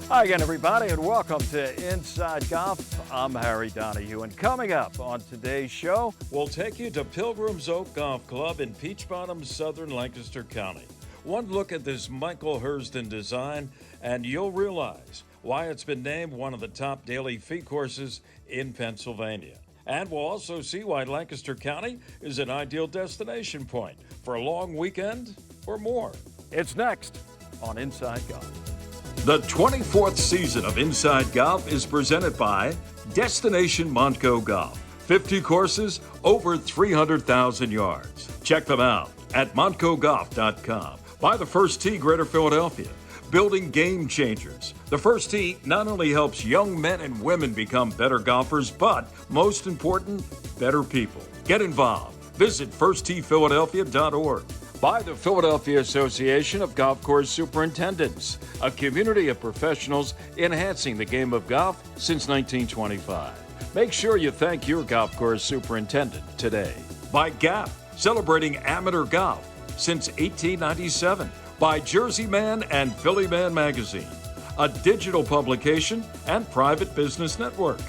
Hi again, everybody, and welcome to Inside Golf. I'm Harry Donahue, and coming up on today's show, we'll take you to Pilgrim's Oak Golf Club in Peach Bottom, southern Lancaster County. One look at this Michael Hurston design, and you'll realize why it's been named one of the top daily fee courses in Pennsylvania. And we'll also see why Lancaster County is an ideal destination point for a long weekend or more. It's next on Inside Golf. The 24th season of Inside Golf is presented by Destination Montco Golf. 50 courses, over 300,000 yards. Check them out at montcogolf.com. By the First Tee, Greater Philadelphia. Building game changers. The First Tee not only helps young men and women become better golfers, but most important, better people. Get involved. Visit firstteephiladelphia.org. By the Philadelphia Association of Golf Course Superintendents, a community of professionals enhancing the game of golf since 1925. Make sure you thank your golf course superintendent today. By Gap, celebrating amateur golf since 1897. By Jersey Man and Philly Man magazine, a digital publication and private business network.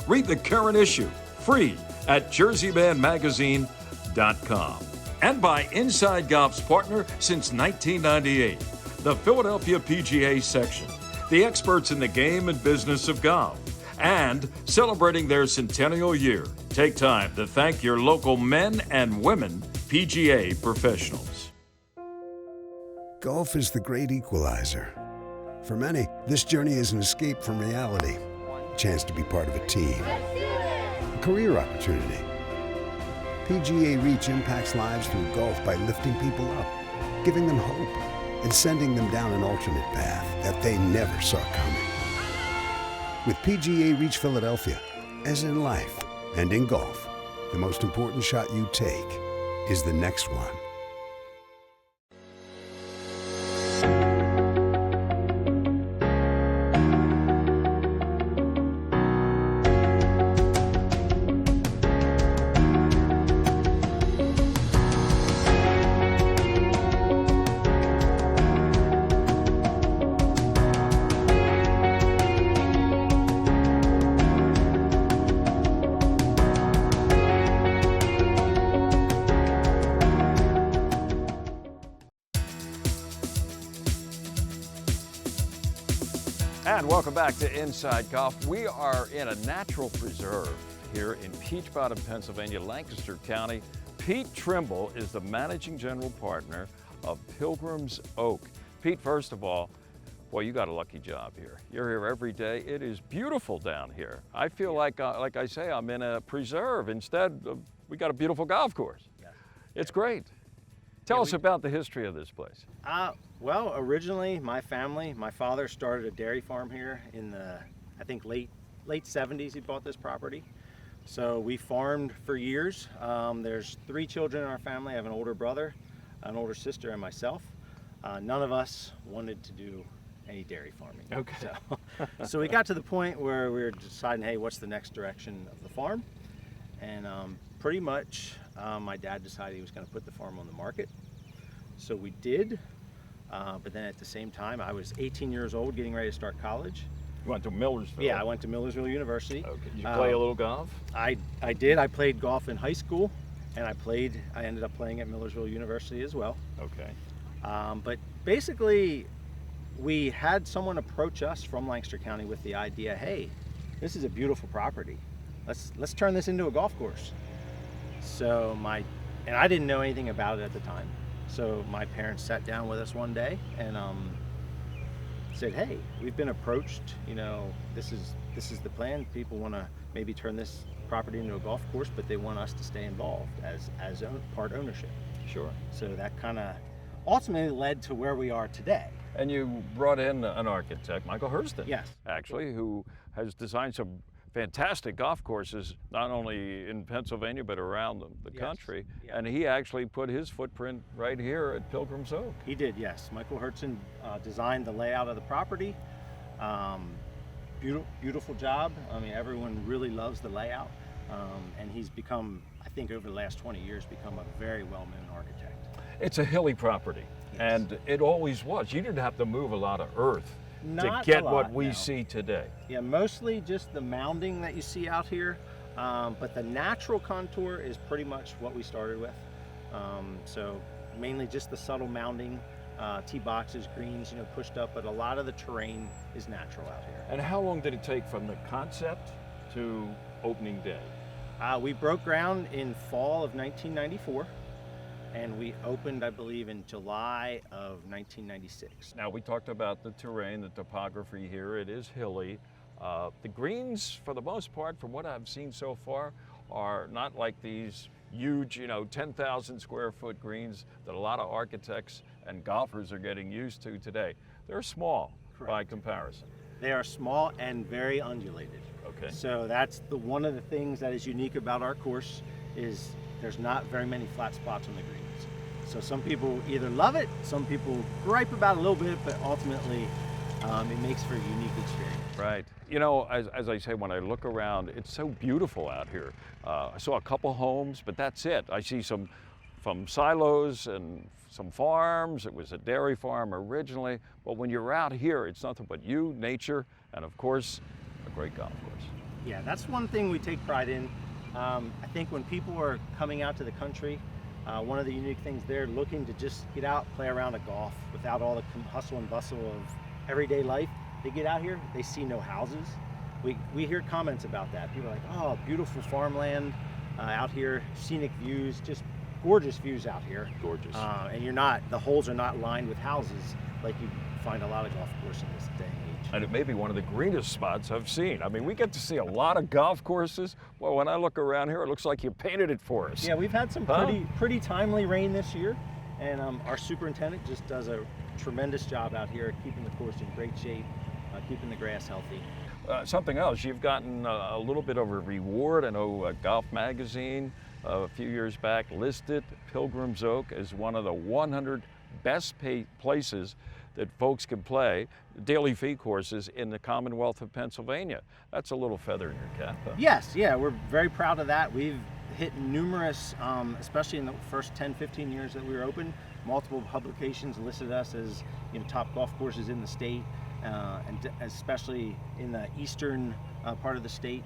Read the current issue, free, at jerseymanmagazine.com. And by Inside Golf's partner since 1998, the Philadelphia PGA section, the experts in the game and business of golf, and celebrating their centennial year. Take time to thank your local men and women PGA professionals. Golf is the great equalizer. For many, this journey is an escape from reality, a chance to be part of a team, a career opportunity. PGA Reach impacts lives through golf by lifting people up, giving them hope, and sending them down an alternate path that they never saw coming. With PGA Reach Philadelphia, as in life and in golf, the most important shot you take is the next one. And welcome back to Inside Golf. We are in a natural preserve here in Peach Bottom, Pennsylvania, Lancaster County. Pete Trimble is the managing general partner of Pilgrim's Oak. Pete, first of all, well, you got a lucky job here. You're here every day. It is beautiful down here. I feel like I say, I'm in a preserve. Instead, we got a beautiful golf course. Yeah. It's great. Tell us about the history of this place. Well, originally my father started a dairy farm here in the, I think late 70s he bought this property. So we farmed for years. There's 3 children in our family. I have an older brother, an older sister, and myself. None of us wanted to do any dairy farming. Okay. So we got to the point where we were deciding, hey, what's the next direction of the farm? And pretty much my dad decided he was going to put the farm on the market. So we did, but then at the same time, I was 18 years old, getting ready to start college. You went to Millersville? Yeah, I went to Millersville University. Okay. Did you play a little golf? I did. I played golf in high school, and I ended up playing at Millersville University as well. Okay. But basically, we had someone approach us from Lancaster County with the idea, hey, this is a beautiful property. Let's turn this into a golf course. So and I didn't know anything about it at the time. So my parents sat down with us one day and said, hey, we've been approached, this is the plan. People want to maybe turn this property into a golf course, but they want us to stay involved as part ownership. Sure. So that kind of ultimately led to where we are today. And you brought in an architect, Michael Hurston. Yes. Actually, who has designed some fantastic golf courses, not only in Pennsylvania, but around the country. Yeah. And he actually put his footprint right here at Pilgrim's Oak. He did, yes. Michael Hurston designed the layout of the property. Beautiful job. I mean, everyone really loves the layout. And he's become, I think over the last 20 years, become a very well-known architect. It's a hilly property, Yes. and it always was. You didn't have to move a lot of earth Not to get a lot, what we no. see today? Yeah, mostly just the mounding that you see out here, but the natural contour is pretty much what we started with. So mainly just the subtle mounding, tee boxes, greens, pushed up, but a lot of the terrain is natural out here. And how long did it take from the concept to opening day? We broke ground in fall of 1994, and we opened, I believe, in July of 1996. Now, we talked about the terrain, the topography here. It is hilly. The greens, for the most part, from what I've seen so far, are not like these huge, 10,000 square foot greens that a lot of architects and golfers are getting used to today. They're small. Correct. By comparison. They are small and very undulated. Okay. So that's one of the things that is unique about our course is there's not very many flat spots on the greens. So some people either love it, some people gripe about it a little bit, but ultimately it makes for a unique experience. Right. As I say, when I look around, it's so beautiful out here. I saw a couple homes, but that's it. I see some silos and some farms. It was a dairy farm originally, but when you're out here, it's nothing but you, nature, and of course, a great golf course. Yeah, that's one thing we take pride in. I think when people are coming out to the country, one of the unique things they're looking to just get out, play around a golf without all the hustle and bustle of everyday life. They get out here, they see no houses. We hear comments about that. People are like, oh, beautiful farmland out here, scenic views, just gorgeous views out here. Gorgeous. And the holes are not lined with houses like you find a lot of golf courses in this day and age. And it may be one of the greenest spots I've seen. I mean, we get to see a lot of golf courses. Well, when I look around here, it looks like you painted it for us. Yeah, we've had some pretty timely rain this year, and our superintendent just does a tremendous job out here keeping the course in great shape, keeping the grass healthy. Something else, you've gotten a little bit of a reward. I know Golf Magazine a few years back listed Pilgrim's Oak as one of the 100 best paid places that folks can play daily fee courses in the Commonwealth of Pennsylvania. That's a little feather in your cap. Huh? Yes, yeah, we're very proud of that. We've hit numerous, especially in the first 10, 15 years that we were open, multiple publications listed us as top golf courses in the state, and especially in the eastern part of the state.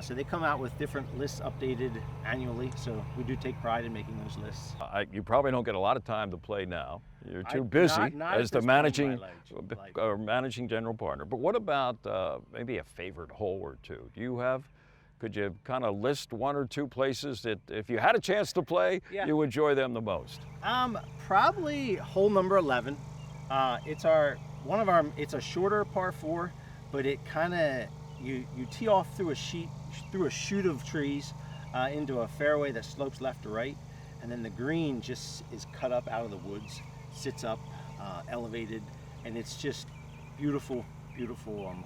So they come out with different lists updated annually, so we do take pride in making those lists. You probably don't get a lot of time to play now. You're too busy not as the managing general partner. But what about maybe a favorite hole or two? Could you kind of list one or two places that if you had a chance to play, you enjoy them the most? Probably hole number 11. It's a shorter par 4, but it kind of, you tee off through a chute of trees into a fairway that slopes left to right, and then the green just is cut up out of the woods, sits up, elevated, and it's just beautiful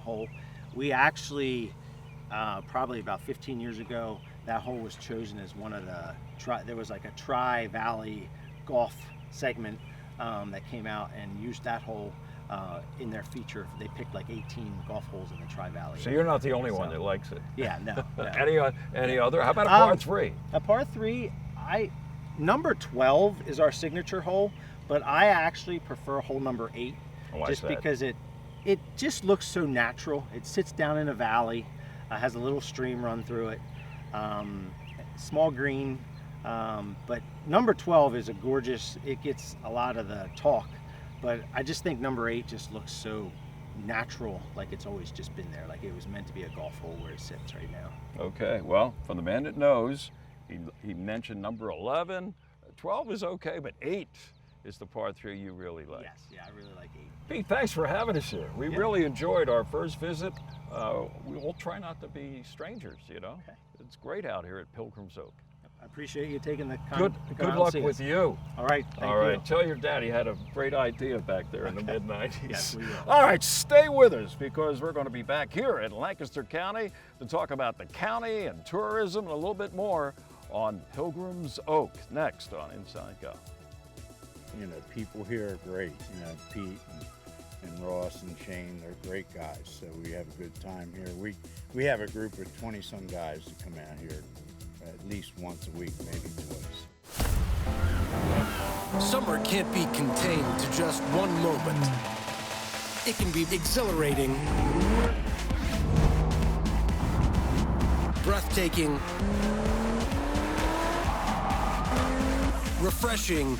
hole. We actually probably about 15 years ago, that hole was chosen as one of there was like a Tri-Valley golf segment that came out and used that hole in their feature. They picked like 18 golf holes in the Tri-Valley. So you're not the only one that likes it. Yeah, no. Any other? How about a par 3? A par 3, number 12 is our signature hole, but I actually prefer hole number 8. Why just is that? Because it just looks so natural. It sits down in a valley, has a little stream run through it, small green, but number 12 is a gorgeous, it gets a lot of the talk, but I just think number 8 just looks so natural, like it's always just been there, like it was meant to be a golf hole where it sits right now. Okay, well, from the man that knows, he mentioned number 11. 12 is okay, but 8 is the par 3 you really like. Yes, yeah, I really like 8. Pete, thanks for having us here. We really enjoyed our first visit. We'll try not to be strangers, Okay. It's great out here at Pilgrim's Oak. I appreciate you taking the Good luck with you. All right, thank All right, you. tell your dad he had a great idea back there in the mid-90s. Yes, we will. All right, stay with us because we're going to be back here in Lancaster County to talk about the county and tourism and a little bit more on Pilgrim's Oak next on Inside Golf. People here are great. Pete and Ross and Shane, they're great guys. So we have a good time here. We have a group of 20-some guys that come out here at least once a week, maybe twice. Summer can't be contained to just one moment. It can be exhilarating, breathtaking, refreshing,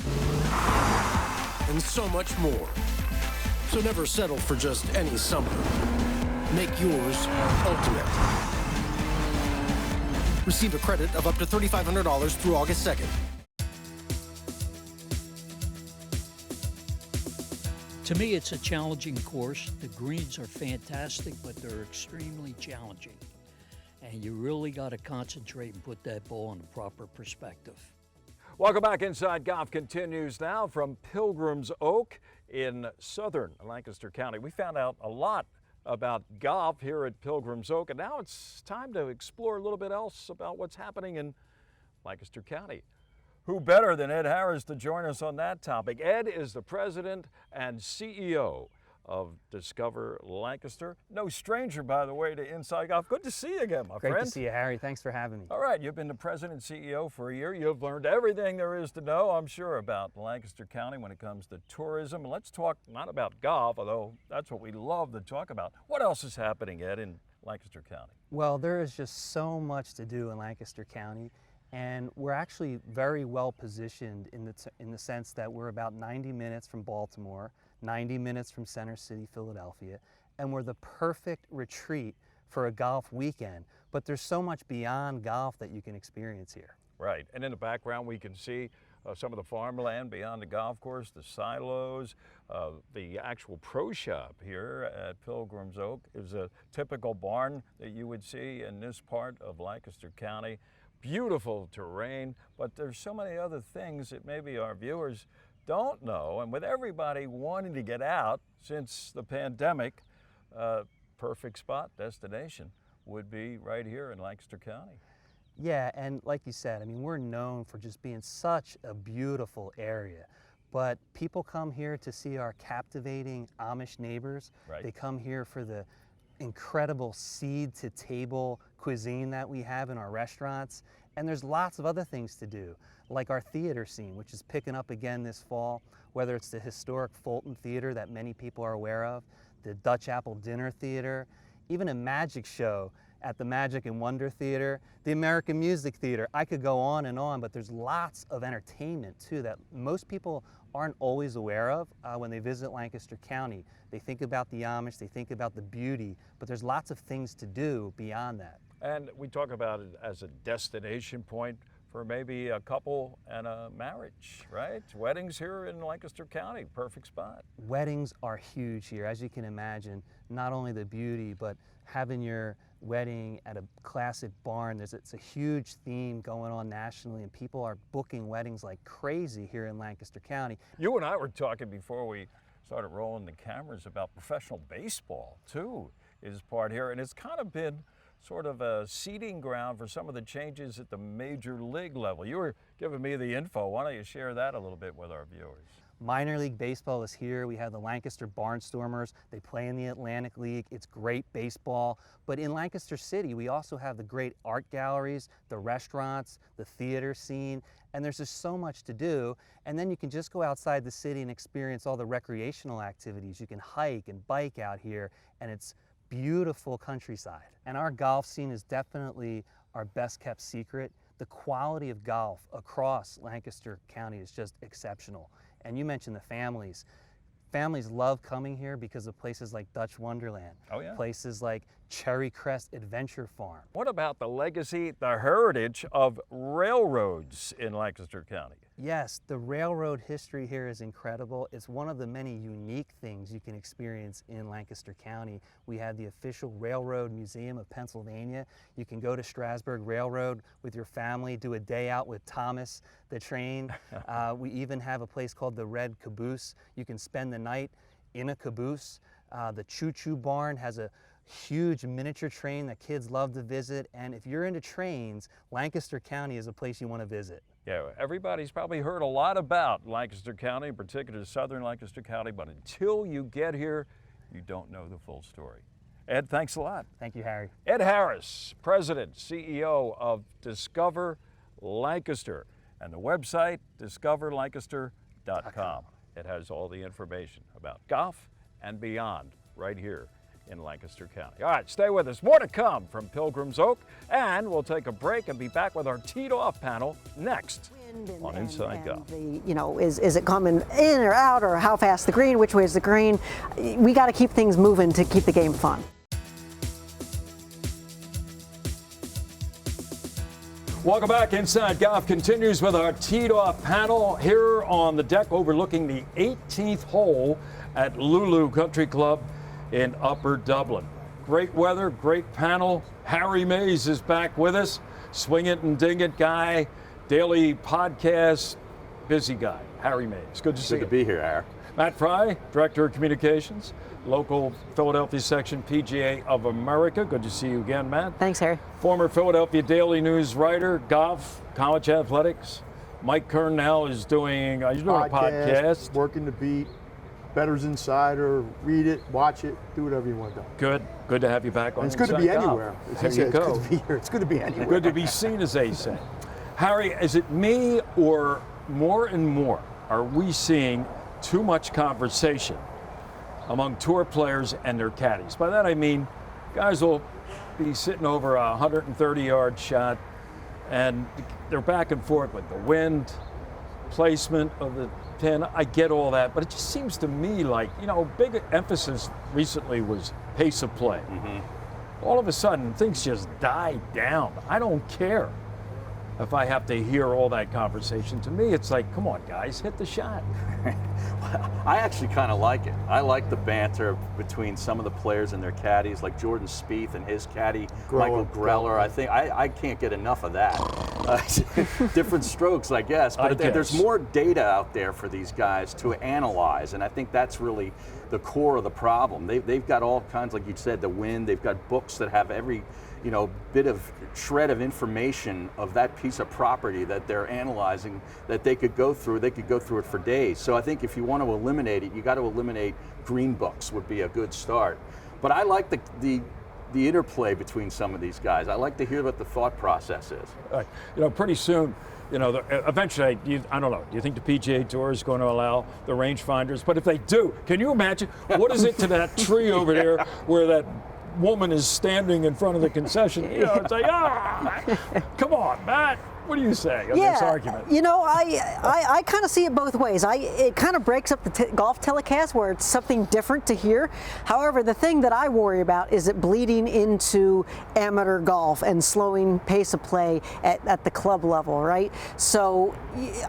and so much more. So never settle for just any summer. Make yours ultimate. Receive a credit of up to $3,500 through August 2nd. To me, it's a challenging course. The greens are fantastic, but they're extremely challenging. And you really got to concentrate and put that ball in the proper perspective. Welcome back. Inside Golf continues now from Pilgrim's Oak in southern Lancaster County. We found out a lot about golf here at Pilgrim's Oak, and now it's time to explore a little bit else about what's happening in Lancaster County. Who better than Ed Harris to join us on that topic? Ed is the president and CEO of Discover Lancaster. No stranger, by the way, to Inside Golf. Good to see you again, my friend. Great to see you, Harry. Thanks for having me. All right, you've been the president and CEO for a year. You've learned everything there is to know, I'm sure, about Lancaster County when it comes to tourism. And let's talk not about golf, although that's what we love to talk about. What else is happening, Ed, in Lancaster County? Well, there is just so much to do in Lancaster County, and we're actually very well positioned in the sense that we're about 90 minutes from Baltimore, 90 minutes from Center City, Philadelphia, and we're the perfect retreat for a golf weekend. But there's so much beyond golf that you can experience here. Right, and in the background we can see some of the farmland beyond the golf course, the silos, the actual pro shop here at Pilgrim's Oak is a typical barn that you would see in this part of Lancaster County. Beautiful terrain, but there's so many other things that maybe our viewers don't know, and with everybody wanting to get out since the pandemic, perfect spot, destination would be right here in Lancaster County. Yeah, and like you said, I mean, we're known for just being such a beautiful area, but people come here to see our captivating Amish neighbors. Right. They come here for the incredible seed-to-table cuisine that we have in our restaurants, and there's lots of other things to do, like our theater scene, which is picking up again this fall, whether it's the historic Fulton Theater that many people are aware of, the Dutch Apple Dinner Theater, even a magic show at the Magic and Wonder Theater, the American Music Theater. I could go on, but there's lots of entertainment too that most people aren't always aware of when they visit Lancaster County. They think about the Amish, they think about the beauty, but there's lots of things to do beyond that. And we talk about it as a destination point for maybe a couple and a marriage, right? Weddings here in Lancaster County, perfect spot. Weddings are huge here, as you can imagine. Not only the beauty, but having your wedding at a classic barn. It's a huge theme going on nationally, and people are booking weddings like crazy here in Lancaster County. You and I were talking before we started rolling the cameras about professional baseball, too, is part here, and it's kind of been sort of a seeding ground for some of the changes at the major league level. You were giving me the info. Why don't you share that a little bit with our viewers? Minor League Baseball is here. We have the Lancaster Barnstormers. They play in the Atlantic League. It's great baseball. But in Lancaster City, we also have the great art galleries, the restaurants, the theater scene, and there's just so much to do. And then you can just go outside the city and experience all the recreational activities. You can hike and bike out here, and it's beautiful countryside. And our golf scene is definitely our best kept secret. The quality of golf across Lancaster County is just exceptional. And you mentioned the families. Families love coming here because of places like Dutch Wonderland, Oh, yeah. places like Cherry Crest Adventure Farm. What about the legacy, the heritage of railroads in Lancaster County? Yes, the railroad history here is incredible. It's one of the many unique things you can experience in Lancaster County. We have the official Railroad Museum of Pennsylvania. You can go to Strasburg Railroad with your family, do a day out with Thomas the train. We even have a place called the Red Caboose. You can spend the night in a caboose. The Choo Choo Barn has a huge miniature train that kids love to visit. And if you're into trains, Lancaster County is a place you want to visit. Yeah, everybody's probably heard a lot about Lancaster County, in particular southern Lancaster County, but until you get here, you don't know the full story. Ed, thanks a lot. Thank you, Harry. Ed Harris, President, CEO of Discover Lancaster, and the website, discoverlancaster.com. It has all the information about golf and beyond right here in Lancaster County. All right, stay with us. More to come from Pilgrim's Oak, and we'll take a break and be back with our teed off panel next on Inside Golf. Is it coming in or out, or how fast the green, which way is the green? We got to keep things moving to keep the game fun. Welcome back. Inside Golf continues with our teed off panel here on the deck overlooking the 18th hole at Lulu Country Club in Upper Dublin. Great weather, great panel. Harry Mays is back with us. Swing it and ding it guy, daily podcast, busy guy. Harry Mays. Good to see you. Good to be here, Harry. Matt Fry, Director of Communications, local Philadelphia section, PGA of America. Good to see you again, Matt. Thanks, Harry. Former Philadelphia Daily News writer, golf, college athletics. Mike Kern now is doing, a podcast. Working the beat, Bettor's Insider, read it, watch it, do whatever you want to do. Good to have you back on and it's good to be Golf. anywhere. There you go. It's good to be here. It's good to be anywhere. Good to be seen, as they say. Harry, is it me, or more and more are we seeing too much conversation among tour players and their caddies? By that I mean guys will be sitting over a 130-yard shot and they're back and forth with the wind, placement of the pin. I get all that, but it just seems to me like, big emphasis recently was pace of play. All of a sudden things just die down. I don't care if I have to hear all that conversation. To me, it's like, come on, guys, hit the shot. I actually kind of like it. I like the banter between some of the players and their caddies, like Jordan Spieth and his caddy, Michael Greller. I think I can't get enough of that. Different strokes, I guess. But there's more data out there for these guys to analyze, and I think that's really the core of the problem. They've got all kinds, like you said, the wind. They've got books that have every bit of shred of information of that piece of property that they're analyzing that they could go through. They could go through it for days. So I think if you want to eliminate it, you got to eliminate green books would be a good start. But I like the interplay between some of these guys. I like to hear what the thought process is. Pretty soon, eventually, I don't know, do you think the PGA Tour is going to allow the rangefinders? But if they do, can you imagine, what is it to that tree over there where that woman is standing in front of the concession? It's like, come on, Matt. What do you say on this argument? I kind of see it both ways. It kind of breaks up the golf telecast where it's something different to hear. However, the thing that I worry about is it bleeding into amateur golf and slowing pace of play at the club level, right? So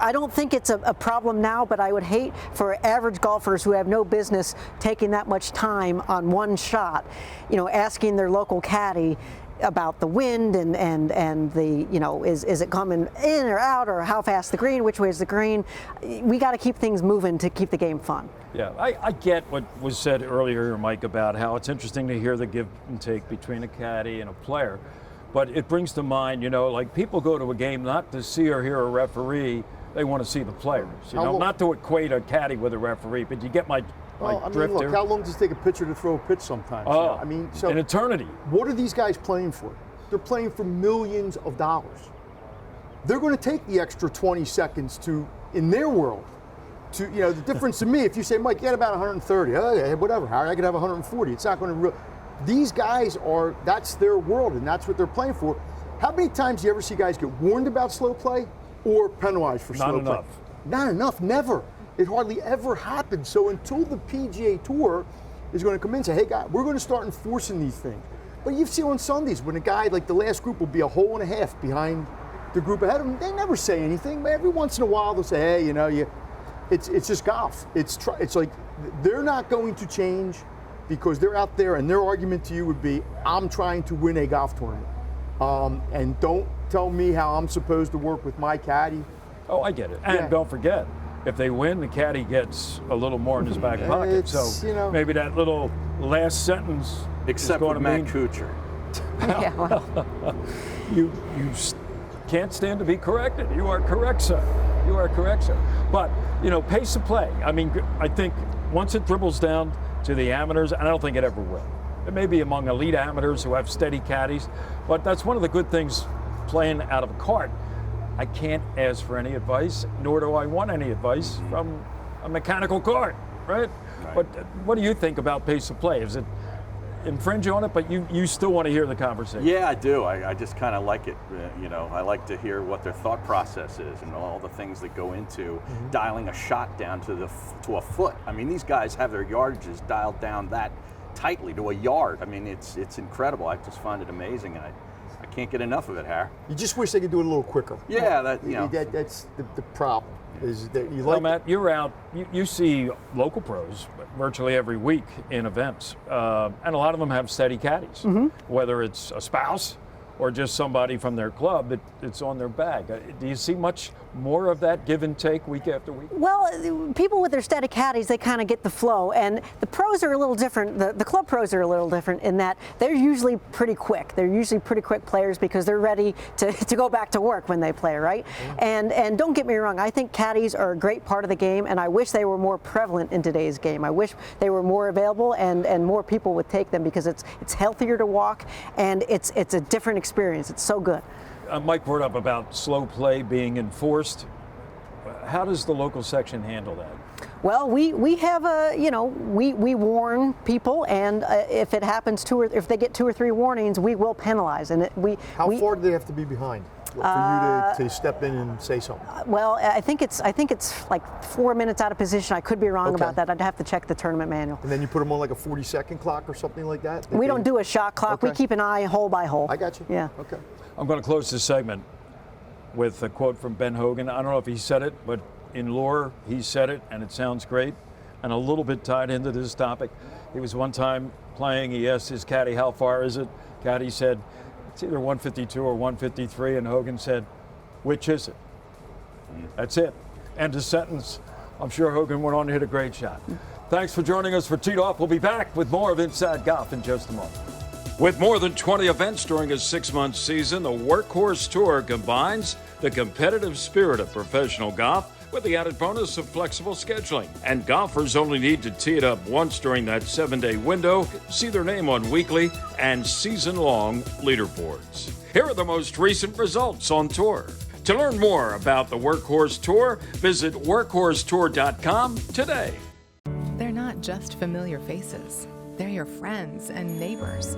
I don't think it's a problem now, but I would hate for average golfers who have no business taking that much time on one shot, asking their local caddy about the wind and the, is it coming in or out, or how fast the green, which way is the green. We got to keep things moving to keep the game fun. Yeah, I get what was said earlier, Mike, about how it's interesting to hear the give and take between a caddy and a player. But it brings to mind, like people go to a game not to see or hear a referee, they want to see the players. Not to equate a caddy with a referee, but you get my drift look, here. how long does it take a pitcher to throw a pitch sometimes? So an eternity. What are these guys playing for? They're playing for millions of dollars. They're going to take the extra 20 seconds in their world, the difference to me, if you say, Mike, you had about 130, okay, whatever, Harry, I could have 140. It's not going to these guys that's their world, and that's what they're playing for. How many times do you ever see guys get warned about slow play or penalized for slow play? Not enough. Not enough, never. It hardly ever happens. So until the PGA Tour is going to come in and say, hey, guys, we're going to start enforcing these things. But you've seen on Sundays when a guy, like the last group, will be a hole and a half behind the group ahead of them. They never say anything, but every once in a while they'll say, hey, it's just golf. It's like they're not going to change because they're out there, and their argument to you would be, I'm trying to win a golf tournament. And don't tell me how I'm supposed to work with my caddy. Oh, I get it. And don't forget, if they win, the caddy gets a little more in his back pocket. So maybe that little last sentence except is going for to Matt mean, Kuchar. you can't stand to be corrected. You are correct, sir. You are correct, sir. But, pace of play. I think once it dribbles down to the amateurs, and I don't think it ever will. It may be among elite amateurs who have steady caddies, but that's one of the good things playing out of a cart. I can't ask for any advice, nor do I want any advice from a mechanical cart, right? But what do you think about pace of play? Is it infringe on it, but you still want to hear the conversation? Yeah, I do. I just kind of like it. I like to hear what their thought process is and all the things that go into dialing a shot down to a foot. I mean, these guys have their yardages dialed down that tightly to a yard. I mean, it's incredible. I just find it amazing. I can't get enough of it, Har. You just wish they could do it a little quicker. Yeah, that's the problem. Is that you Well, Matt, you're out. You see local pros virtually every week in events, and a lot of them have steady caddies. Whether it's a spouse or just somebody from their club, it's on their bag. Do you see much more of that give and take week after week? Well, people with their steady caddies, they kind of get the flow, and the pros are a little different. The club pros are a little different in that they're usually pretty quick. They're usually pretty quick players because they're ready to go back to work when they play, right? And don't get me wrong, I think caddies are a great part of the game, and I wish they were more prevalent in today's game. I wish they were more available and more people would take them because it's healthier to walk, and it's a different experience. It's so good. Mike brought up about slow play being enforced. How does the local section handle that? Well, we have we warn people, and if it happens if they get 2 or 3 warnings, we will penalize. And how far do they have to be behind for you to step in and say something? Well, I think it's like 4 minutes out of position. I could be wrong about that. I'd have to check the tournament manual. And then you put them on like a 40-second clock or something like that? We don't do a shot clock. We keep an eye hole by hole. I got you. Yeah. Okay. I'm going to close this segment with a quote from Ben Hogan. I don't know if he said it, but in lore, he said it, and it sounds great, and a little bit tied into this topic. He was one time playing, he asked his caddy, how far is it? Caddy said, it's either 152 or 153, and Hogan said, which is it? That's it. End of sentence. I'm sure Hogan went on to hit a great shot. Thanks for joining us for Teed Off. We'll be back with more of Inside Golf in just a moment. With more than 20 events during a 6-month season, the Workhorse Tour combines the competitive spirit of professional golf with the added bonus of flexible scheduling. And golfers only need to tee it up once during that 7-day window, see their name on weekly and season-long leaderboards. Here are the most recent results on tour. To learn more about the Workhorse Tour, visit workhorsetour.com today. They're not just familiar faces. They're your friends and neighbors.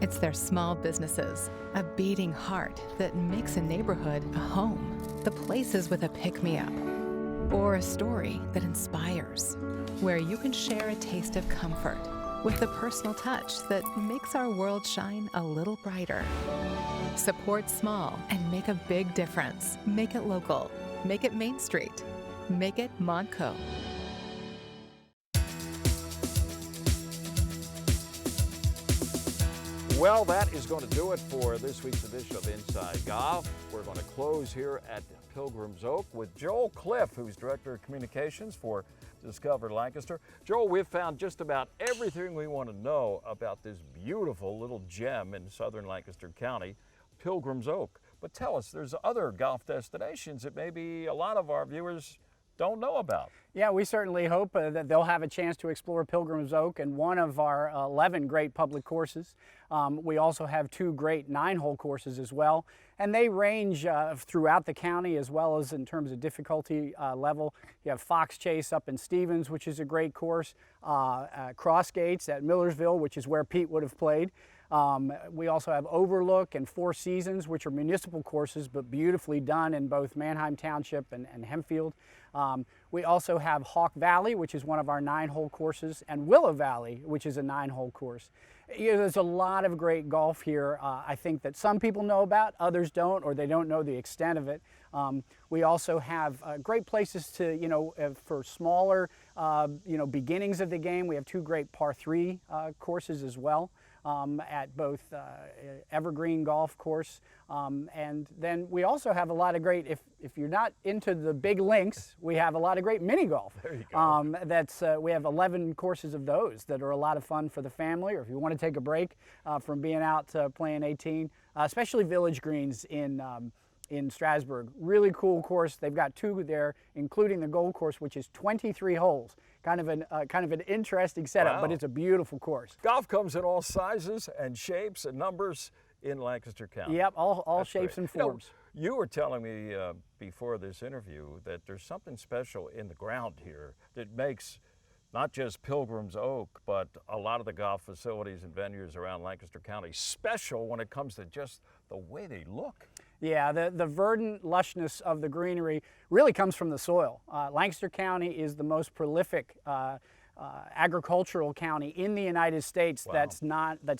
It's their small businesses, a beating heart that makes a neighborhood a home. The places with a pick-me-up or a story that inspires, where you can share a taste of comfort with the personal touch that makes our world shine a little brighter. Support small and make a big difference. Make it local. Make it Main Street. Make it Montco. Well, that is going to do it for this week's edition of Inside Golf. We're going to close here at Pilgrim's Oak with Joel Cliff, who's Director of Communications for Discover Lancaster. Joel, we've found just about everything we want to know about this beautiful little gem in southern Lancaster County, Pilgrim's Oak. But tell us, there's other golf destinations that maybe a lot of our viewers don't know about. Yeah, we certainly hope that they'll have a chance to explore Pilgrim's Oak and one of our 11 great public courses. We also have 2 great 9-hole courses as well, and they range throughout the county as well as in terms of difficulty level. You have Fox Chase up in Stevens, which is a great course, Cross Gates at Millersville, which is where Pete would have played. We also have Overlook and Four Seasons, which are municipal courses but beautifully done in both Manheim Township and Hempfield. We also have Hawk Valley, which is one of our 9-hole courses, and Willow Valley, which is a 9-hole course. There's a lot of great golf here. I think that some people know about, others don't, or they don't know the extent of it. We also have great places to, for smaller, beginnings of the game. We have 2 great par 3 courses as well. At both Evergreen Golf Course, and then we also have a lot of great, if you're not into the big links, we have a lot of great mini golf. There you go. We have 11 courses of those that are a lot of fun for the family, or if you want to take a break from being out playing 18, especially Village Greens in Strasburg. Really cool course. They've got 2 there, including the Gold Course, which is 23 holes. Kind of an interesting setup, but it's a beautiful course. Golf comes in all sizes and shapes and numbers in Lancaster County. Yep, all shapes and forms. You were telling me before this interview that there's something special in the ground here that makes not just Pilgrim's Oak, but a lot of the golf facilities and venues around Lancaster County special when it comes to just the way they look. Yeah, the verdant lushness of the greenery really comes from the soil. Lancaster County is the most prolific agricultural county in the United States. Wow. that's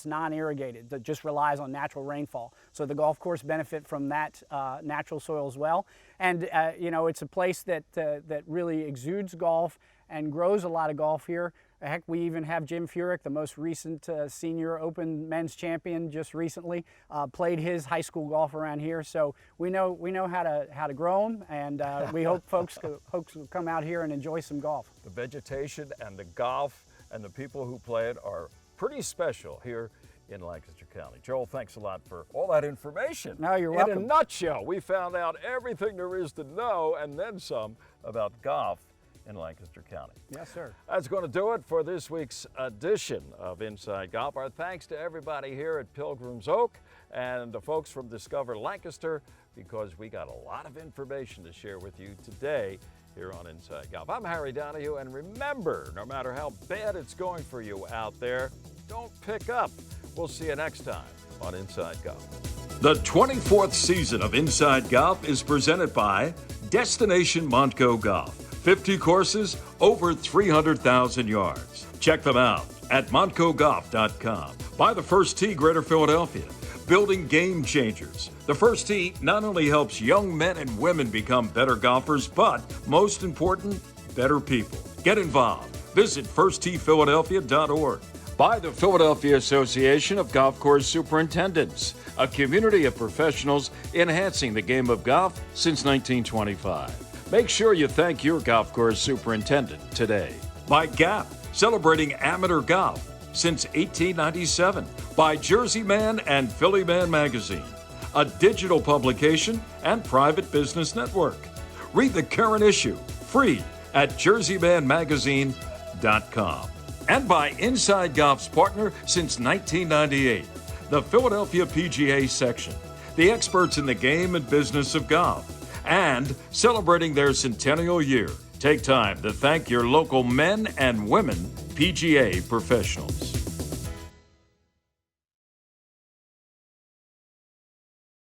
non-irrigated, that just relies on natural rainfall. So the golf course benefit from that natural soil as well. And you know, it's a place that that really exudes golf and grows a lot of golf here. Heck, we even have Jim Furyk, the most recent senior Open men's champion, just recently played his high school golf around here. So we know how to grow them, and we hope folks will come out here and enjoy some golf. The vegetation and the golf and the people who play it are pretty special here in Lancaster County. Joel, thanks a lot for all that information. No, you're welcome. In a nutshell, we found out everything there is to know and then some about golf in Lancaster County. Yes, sir. That's going to do it for this week's edition of Inside Golf. Our thanks to everybody here at Pilgrim's Oak and the folks from Discover Lancaster, because we got a lot of information to share with you today here on Inside Golf. I'm Harry Donahue, and remember, no matter how bad it's going for you out there, don't pick up. We'll see you next time on Inside Golf. The 24th season of Inside Golf is presented by Destination Montco Golf. 50 courses, over 300,000 yards. Check them out at montcogolf.com. By the First Tee, Greater Philadelphia. Building game changers. The First Tee not only helps young men and women become better golfers, but most important, better people. Get involved. Visit firstteephiladelphia.org. By the Philadelphia Association of Golf Course Superintendents, a community of professionals enhancing the game of golf since 1925. Make sure you thank your golf course superintendent today. By Gap, celebrating amateur golf since 1897. By Jersey Man and Philly Man Magazine, a digital publication and private business network. Read the current issue free at jerseymanmagazine.com. And by Inside Golf's partner since 1998, the Philadelphia PGA section, the experts in the game and business of golf. And celebrating their centennial year, take time to thank your local men and women PGA professionals.